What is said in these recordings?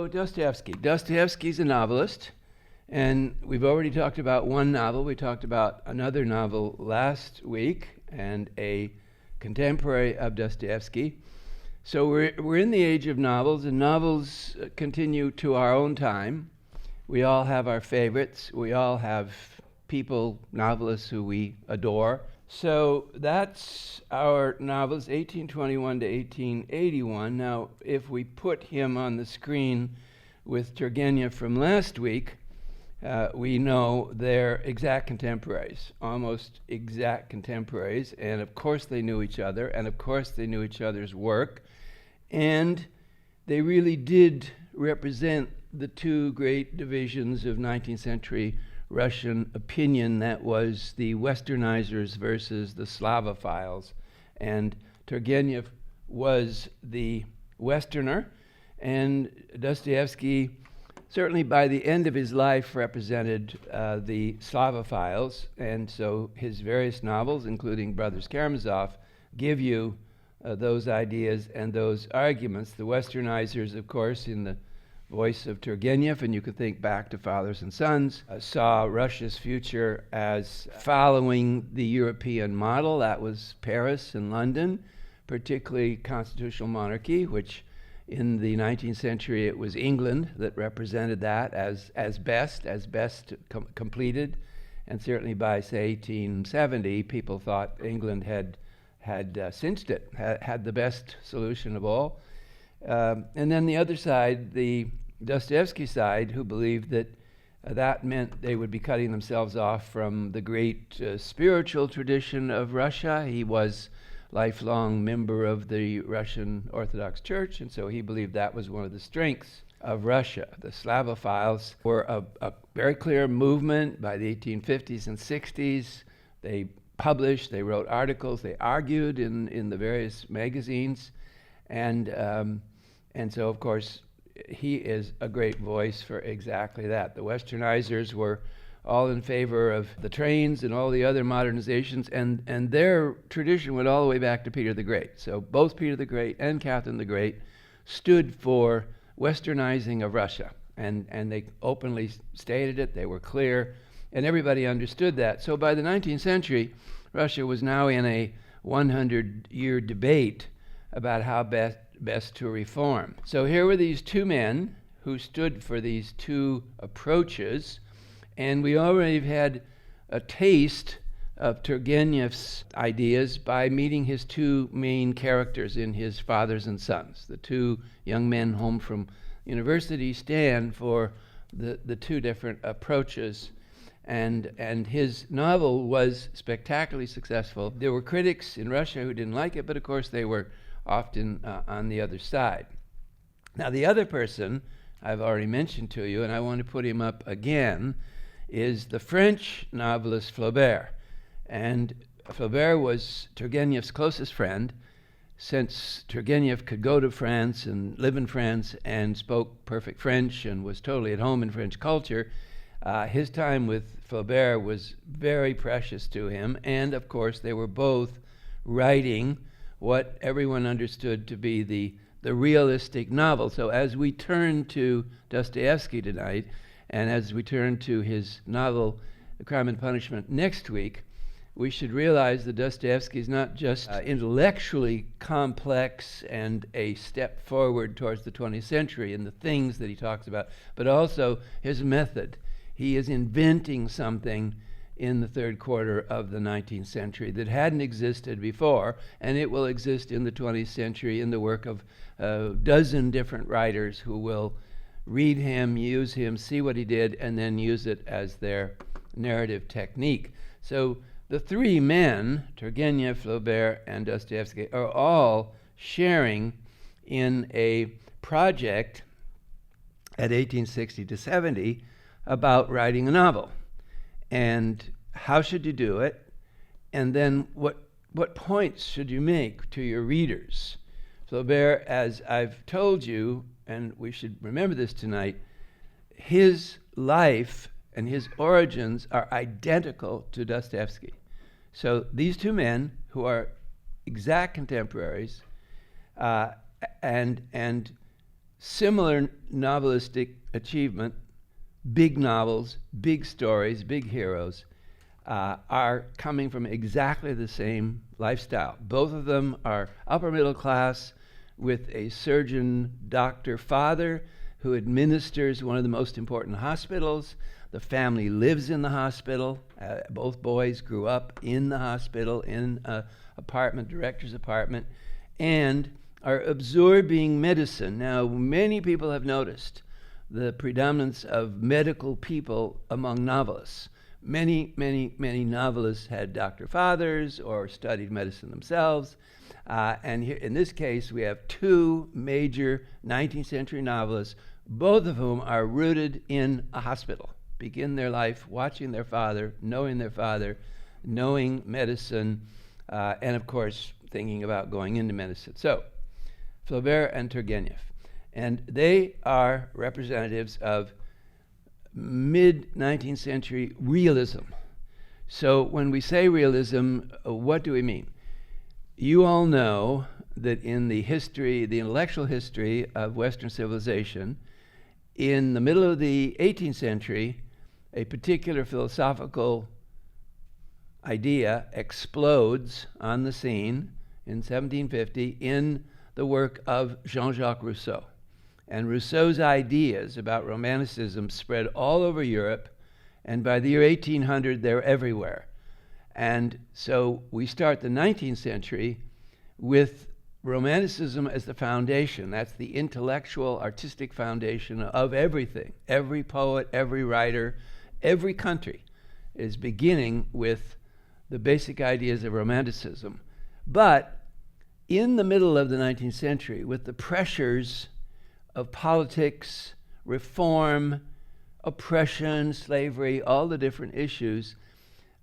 So Dostoevsky. Dostoevsky's a novelist, and we've already talked about one novel. We talked about another novel last week, and a contemporary of Dostoevsky. So we're in the age of novels, and novels continue to our own time. We all have our favorites. We all have people, novelists who we adore. So that's our novels, 1821 to 1881. Now, if we put him on the screen with Turgenev from last week, we know they're exact contemporaries, almost exact contemporaries, and of course they knew each other, and of course they knew each other's work, and they really did represent the two great divisions of 19th century Russian opinion, that was the Westernizers versus the Slavophiles. And Turgenev was the Westerner, and Dostoevsky, certainly by the end of his life, represented the Slavophiles. And so his various novels, including Brothers Karamazov, give you those ideas and those arguments. The Westernizers, of course, in the voice of Turgenev, and you could think back to Fathers and Sons, saw Russia's future as following the European model. That was Paris and London, particularly constitutional monarchy, which in the 19th century it was England that represented that as best completed. And certainly by, say, 1870, people thought England had cinched it, had the best solution of all. And then the other side, the Dostoevsky side, who believed that that meant they would be cutting themselves off from the great spiritual tradition of Russia. He was lifelong member of the Russian Orthodox Church, and so he believed that was one of the strengths of Russia. The Slavophiles were a very clear movement by the 1850s and 60s. They published, they wrote articles, they argued in the various magazines, and so, of course, he is a great voice for exactly that. The Westernizers were all in favor of the trains and all the other modernizations, and their tradition went all the way back to Peter the Great. So both Peter the Great and Catherine the Great stood for Westernizing of Russia, and they openly stated it. They were clear, and everybody understood that. So by the 19th century, Russia was now in a 100-year debate about how best to reform. So here were these two men who stood for these two approaches, and we already had a taste of Turgenev's ideas by meeting his two main characters in his Fathers and Sons. The two young men home from university stand for the two different approaches, and his novel was spectacularly successful. There were critics in Russia who didn't like it, but of course they were often on the other side. Now, the other person I've already mentioned to you, and I want to put him up again, is the French novelist Flaubert. And Flaubert was Turgenev's closest friend, since Turgenev could go to France and live in France and spoke perfect French and was totally at home in French culture. His time with Flaubert was very precious to him, and of course they were both writing what everyone understood to be the realistic novel. So as we turn to Dostoevsky tonight, and as we turn to his novel, The Crime and Punishment, next week, we should realize that Dostoevsky is not just intellectually complex and a step forward towards the 20th century in the things that he talks about, but also his method. He is inventing something in the third quarter of the 19th century that hadn't existed before, and it will exist in the 20th century in the work of a dozen different writers who will read him, use him, see what he did, and then use it as their narrative technique. So the three men, Turgenev, Flaubert, and Dostoevsky, are all sharing in a project at 1860 to 70 about writing a novel. And how should you do it? And then what points should you make to your readers? Flaubert, as I've told you, and we should remember this tonight, his life and his origins are identical to Dostoevsky. So these two men, who are exact contemporaries, and similar novelistic achievement, big novels, big stories, big heroes, are coming from exactly the same lifestyle. Both of them are upper middle class with a surgeon doctor father who administers one of the most important hospitals. The family lives in the hospital. Both boys grew up in the hospital, in an apartment, director's apartment, and are absorbing medicine. Now, many people have noticed the predominance of medical people among novelists. Many novelists had doctor fathers or studied medicine themselves. And here, in this case, we have two major 19th century novelists, both of whom are rooted in a hospital, begin their life watching their father, knowing medicine, and of course, thinking about going into medicine. So, Flaubert and Turgenev. And they are representatives of mid-19th century realism. So when we say realism, what do we mean? You all know that in the history, the intellectual history of Western civilization, in the middle of the 18th century, a particular philosophical idea explodes on the scene in 1750 in the work of Jean-Jacques Rousseau. And Rousseau's ideas about Romanticism spread all over Europe, and by the year 1800, they're everywhere. And so we start the 19th century with Romanticism as the foundation. That's the intellectual, artistic foundation of everything. Every poet, every writer, every country is beginning with the basic ideas of Romanticism. But in the middle of the 19th century, with the pressures of politics, reform, oppression, slavery, all the different issues,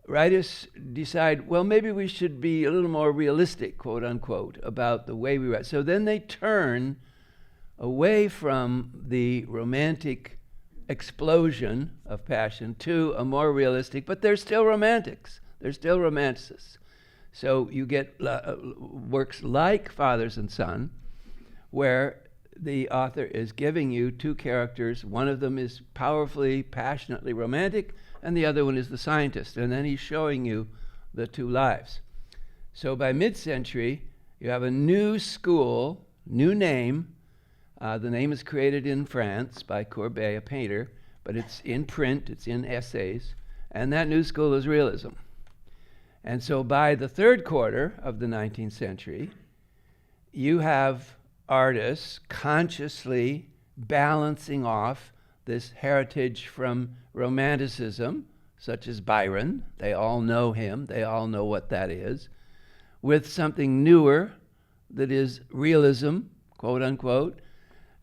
writers decide, well, maybe we should be a little more realistic, quote unquote, about the way we write. So then they turn away from the romantic explosion of passion to a more realistic, but they're still romantics. They're still romanticists. So you get works like Fathers and Son, where the author is giving you two characters. One of them is powerfully, passionately romantic, and the other one is the scientist. And then he's showing you the two lives. So by mid-century, you have a new school, new name. The name is created in France by Courbet, a painter, but it's in print, it's in essays, and that new school is realism. And so by the third quarter of the 19th century, you have artists consciously balancing off this heritage from Romanticism, such as Byron. They all know him. They all know what that is, with something newer that is realism, quote unquote,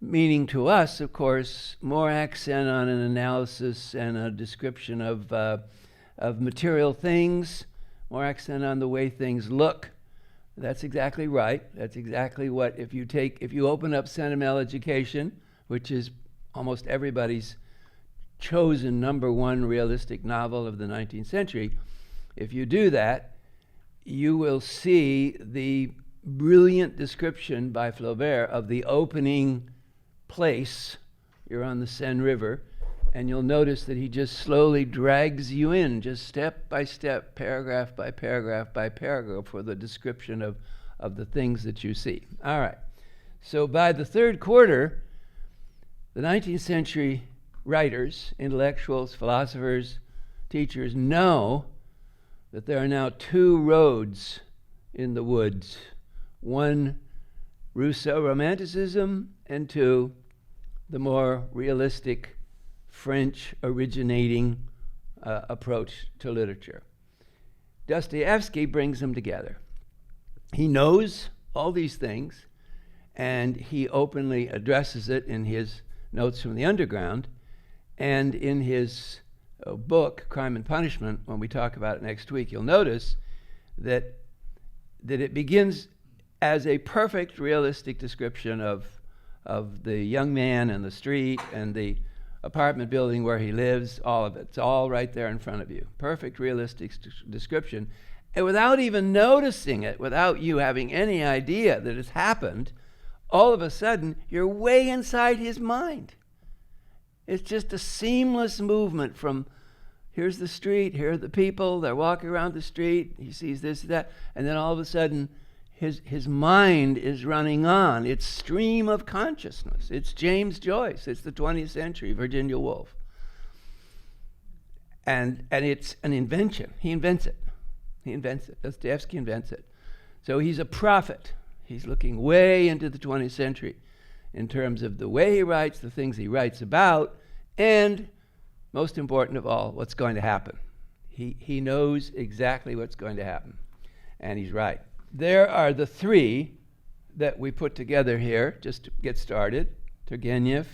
meaning to us, of course, more accent on an analysis and a description of material things, more accent on the way things look. That's exactly right. That's exactly what, if you open up Sentimental Education, which is almost everybody's chosen number one realistic novel of the 19th century, if you do that, you will see the brilliant description by Flaubert of the opening place. You're on the Seine River, and you'll notice that he just slowly drags you in, just step by step, paragraph by paragraph by paragraph, for the description of the things that you see. All right. So by the third quarter, the 19th century writers, intellectuals, philosophers, teachers know that there are now two roads in the woods. One, Rousseau Romanticism, and two, the more realistic French originating approach to literature. Dostoevsky brings them together. He knows all these things, and he openly addresses it in his Notes from the Underground, and in his book, Crime and Punishment, when we talk about it next week, you'll notice that it begins as a perfect realistic description of the young man and the street and the apartment building where he lives, all of it. It's all right there in front of you. Perfect realistic description. And without even noticing it, without you having any idea that it's happened, all of a sudden, you're way inside his mind. It's just a seamless movement from here's the street, here are the people, they're walking around the street, he sees this, that, and then all of a sudden, his mind is running on. It's stream of consciousness. It's James Joyce. It's the 20th century, Virginia Woolf. And it's an invention. He invents it. Dostoevsky invents it. So he's a prophet. He's looking way into the 20th century in terms of the way he writes, the things he writes about, and most important of all, what's going to happen. He knows exactly what's going to happen, and he's right. There are the three that we put together here just to get started. Turgenev,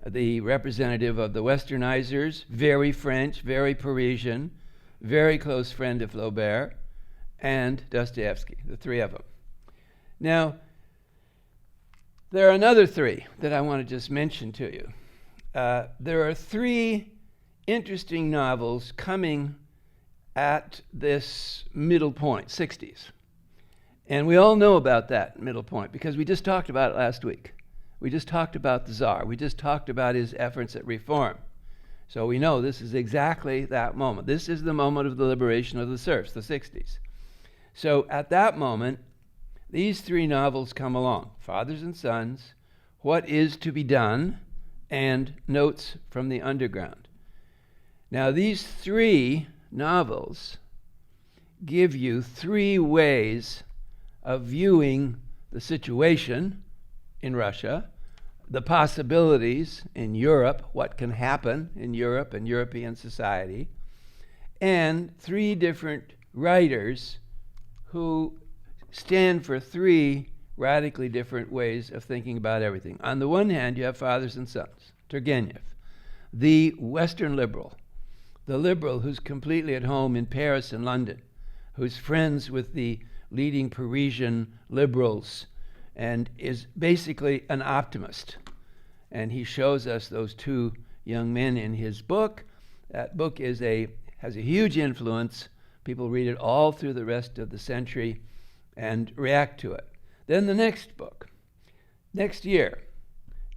the representative of the Westernizers, very French, very Parisian, very close friend of Flaubert, and Dostoevsky, the three of them. Now, there are another three that I want to just mention to you. There are three interesting novels coming at this middle point, 60s. And we all know about that middle point because we just talked about it last week. We just talked about the Tsar. We just talked about his efforts at reform. So we know this is exactly that moment. This is the moment of the liberation of the serfs, the 60s. So at that moment, these three novels come along, Fathers and Sons, What Is to Be Done, and Notes from the Underground. Now these three novels give you three ways of viewing the situation in Russia, the possibilities in Europe, what can happen in Europe and European society, and three different writers who stand for three radically different ways of thinking about everything. On the one hand, you have Fathers and Sons, Turgenev, the Western liberal, the liberal who's completely at home in Paris and London, who's friends with the leading Parisian liberals and is basically an optimist. And he shows us those two young men in his book. That book has a huge influence. People read it all through the rest of the century and react to it. Then the next book, next year,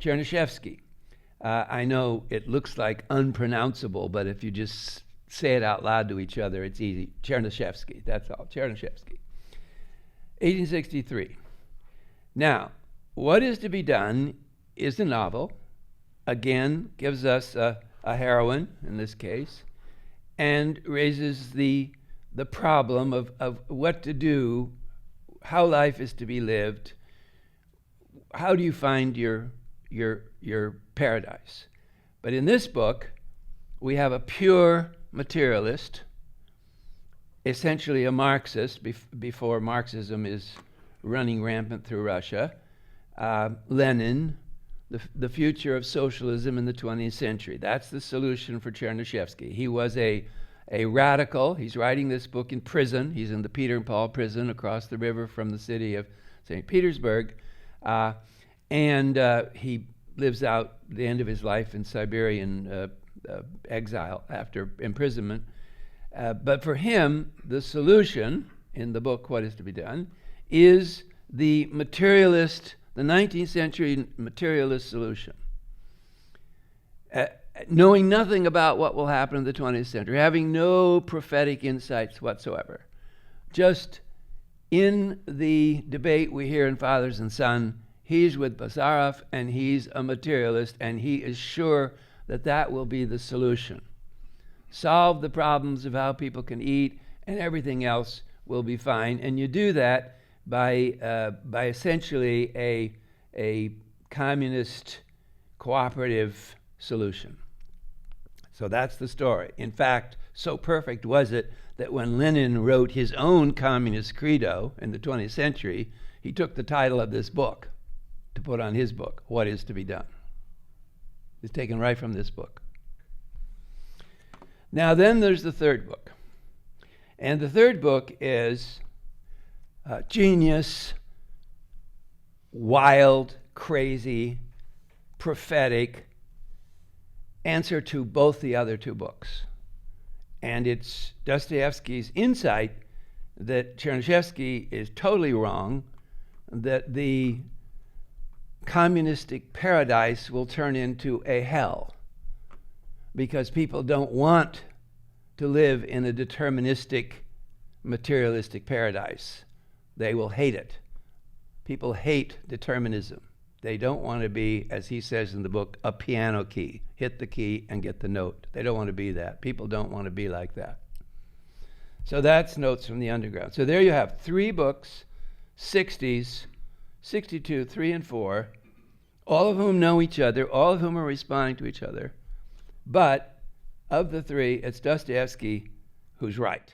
Chernyshevsky. I know it looks like unpronounceable, but if you just say it out loud to each other, it's easy. Chernyshevsky, that's all, Chernyshevsky. 1863. Now, What Is to Be Done is a novel, again, gives us a heroine, in this case, and raises the problem of what to do, how life is to be lived, how do you find your paradise. But in this book, we have a pure materialist, essentially a Marxist, before Marxism is running rampant through Russia, Lenin, the future of socialism in the 20th century. That's the solution for Chernyshevsky. He was a radical. He's writing this book in prison. He's in the Peter and Paul prison across the river from the city of St. Petersburg. And he lives out the end of his life in Siberian exile after imprisonment. But for him, the solution in the book, What Is to Be Done, is the materialist, the 19th century materialist solution. Knowing nothing about what will happen in the 20th century, having no prophetic insights whatsoever. Just in the debate we hear in Fathers and Son, he's with Bazarov and he's a materialist and he is sure that that will be the solution. Solve the problems of how people can eat and everything else will be fine. And you do that by essentially a communist cooperative solution. So that's the story. In fact, so perfect was it that when Lenin wrote his own communist credo in the 20th century, he took the title of this book to put on his book, What Is to Be Done. It's taken right from this book. Now then there's the third book. And the third book is genius, wild, crazy, prophetic, answer to both the other two books. And it's Dostoevsky's insight that Chernyshevsky is totally wrong, that the communistic paradise will turn into a hell because people don't want to live in a deterministic, materialistic paradise. They will hate it. People hate determinism. They don't want to be, as he says in the book, a piano key. Hit the key and get the note. They don't want to be that. People don't want to be like that. So that's Notes from the Underground. So there you have 3 books, 60s, 62, 3 and 4, all of whom know each other, all of whom are responding to each other. But of the 3, it's Dostoevsky who's right.